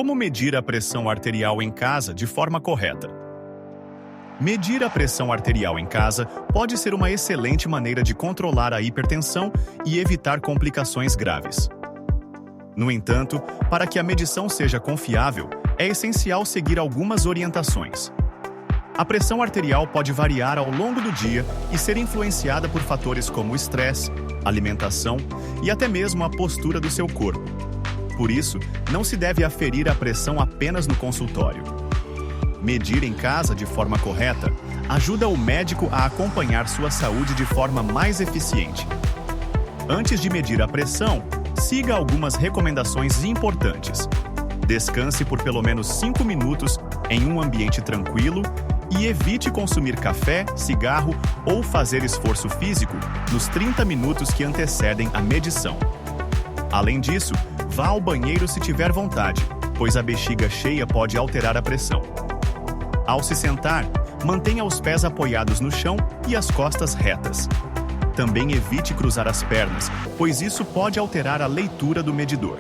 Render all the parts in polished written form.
Como medir a pressão arterial em casa de forma correta? Medir a pressão arterial em casa pode ser uma excelente maneira de controlar a hipertensão e evitar complicações graves. No entanto, para que a medição seja confiável, é essencial seguir algumas orientações. A pressão arterial pode variar ao longo do dia e ser influenciada por fatores como estresse, alimentação e até mesmo a postura do seu corpo. Por isso, não se deve aferir a pressão apenas no consultório. Medir em casa de forma correta ajuda o médico a acompanhar sua saúde de forma mais eficiente. Antes de medir a pressão, siga algumas recomendações importantes. Descanse por pelo menos 5 minutos em um ambiente tranquilo e evite consumir café, cigarro ou fazer esforço físico nos 30 minutos que antecedem a medição. Além disso, vá ao banheiro se tiver vontade, pois a bexiga cheia pode alterar a pressão. Ao se sentar, mantenha os pés apoiados no chão e as costas retas. Também evite cruzar as pernas, pois isso pode alterar a leitura do medidor.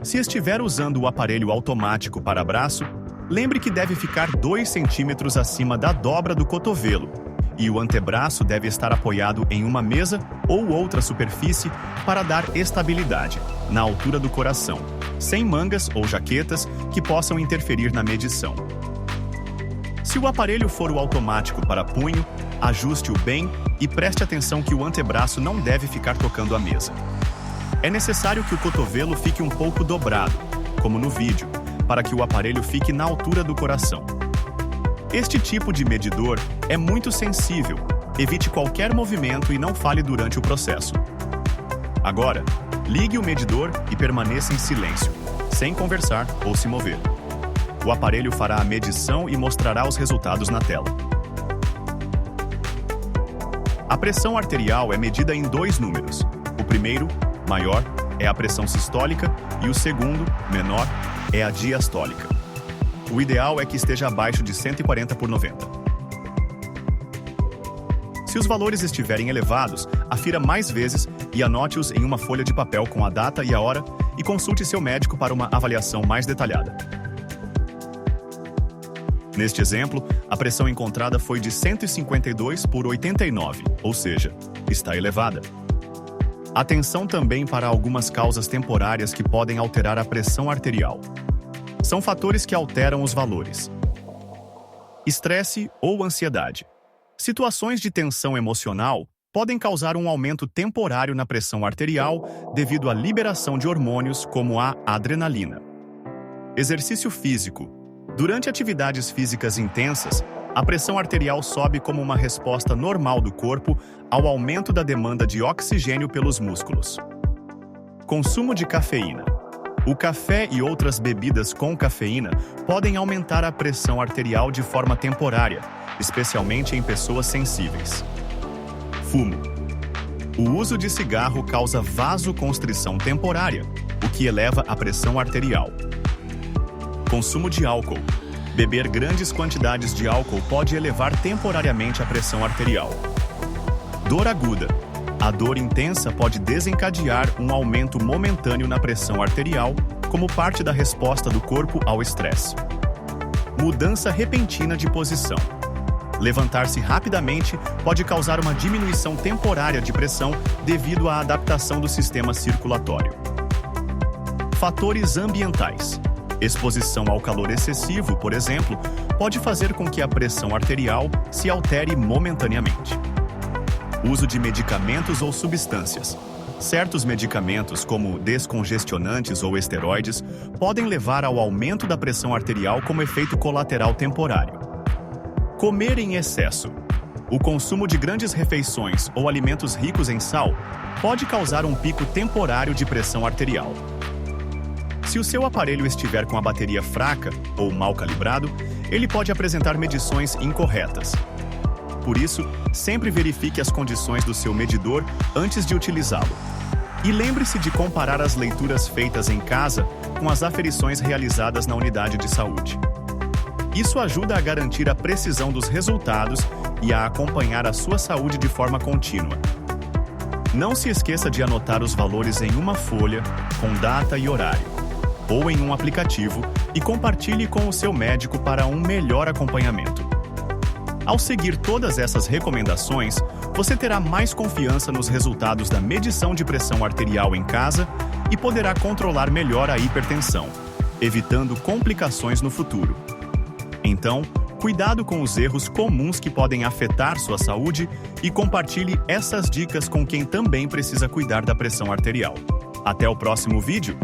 Se estiver usando o aparelho automático para braço, lembre que deve ficar 2 centímetros acima da dobra do cotovelo, e o antebraço deve estar apoiado em uma mesa ou outra superfície para dar estabilidade, na altura do coração, sem mangas ou jaquetas que possam interferir na medição. Se o aparelho for o automático para punho, ajuste-o bem e preste atenção que o antebraço não deve ficar tocando a mesa. É necessário que o cotovelo fique um pouco dobrado, como no vídeo, para que o aparelho fique na altura do coração. Este tipo de medidor é muito sensível, evite qualquer movimento e não fale durante o processo. Agora, ligue o medidor e permaneça em silêncio, sem conversar ou se mover. O aparelho fará a medição e mostrará os resultados na tela. A pressão arterial é medida em 2 números. O primeiro, maior, é a pressão sistólica e o segundo, menor, é a diastólica. O ideal é que esteja abaixo de 140/90. Se os valores estiverem elevados, afira mais vezes e anote-os em uma folha de papel com a data e a hora e consulte seu médico para uma avaliação mais detalhada. Neste exemplo, a pressão encontrada foi de 152/89, ou seja, está elevada. Atenção também para algumas causas temporárias que podem alterar a pressão arterial. São fatores que alteram os valores. Estresse ou ansiedade. Situações de tensão emocional podem causar um aumento temporário na pressão arterial devido à liberação de hormônios como a adrenalina. Exercício físico. Durante atividades físicas intensas, a pressão arterial sobe como uma resposta normal do corpo ao aumento da demanda de oxigênio pelos músculos. Consumo de cafeína. O café e outras bebidas com cafeína podem aumentar a pressão arterial de forma temporária, especialmente em pessoas sensíveis. Fumo. O uso de cigarro causa vasoconstrição temporária, o que eleva a pressão arterial. Consumo de álcool. Beber grandes quantidades de álcool pode elevar temporariamente a pressão arterial. Dor aguda. A dor intensa pode desencadear um aumento momentâneo na pressão arterial, como parte da resposta do corpo ao estresse. Mudança repentina de posição. Levantar-se rapidamente pode causar uma diminuição temporária de pressão devido à adaptação do sistema circulatório. Fatores ambientais. Exposição ao calor excessivo, por exemplo, pode fazer com que a pressão arterial se altere momentaneamente. Uso de medicamentos ou substâncias. Certos medicamentos, como descongestionantes ou esteroides, podem levar ao aumento da pressão arterial como efeito colateral temporário. Comer em excesso. O consumo de grandes refeições ou alimentos ricos em sal pode causar um pico temporário de pressão arterial. Se o seu aparelho estiver com a bateria fraca ou mal calibrado, ele pode apresentar medições incorretas. Por isso, sempre verifique as condições do seu medidor antes de utilizá-lo. E lembre-se de comparar as leituras feitas em casa com as aferições realizadas na unidade de saúde. Isso ajuda a garantir a precisão dos resultados e a acompanhar a sua saúde de forma contínua. Não se esqueça de anotar os valores em uma folha, com data e horário. ou em um aplicativo e compartilhe com o seu médico para um melhor acompanhamento. Ao seguir todas essas recomendações, você terá mais confiança nos resultados da medição de pressão arterial em casa e poderá controlar melhor a hipertensão, evitando complicações no futuro. Então, cuidado com os erros comuns que podem afetar sua saúde e compartilhe essas dicas com quem também precisa cuidar da pressão arterial. Até o próximo vídeo!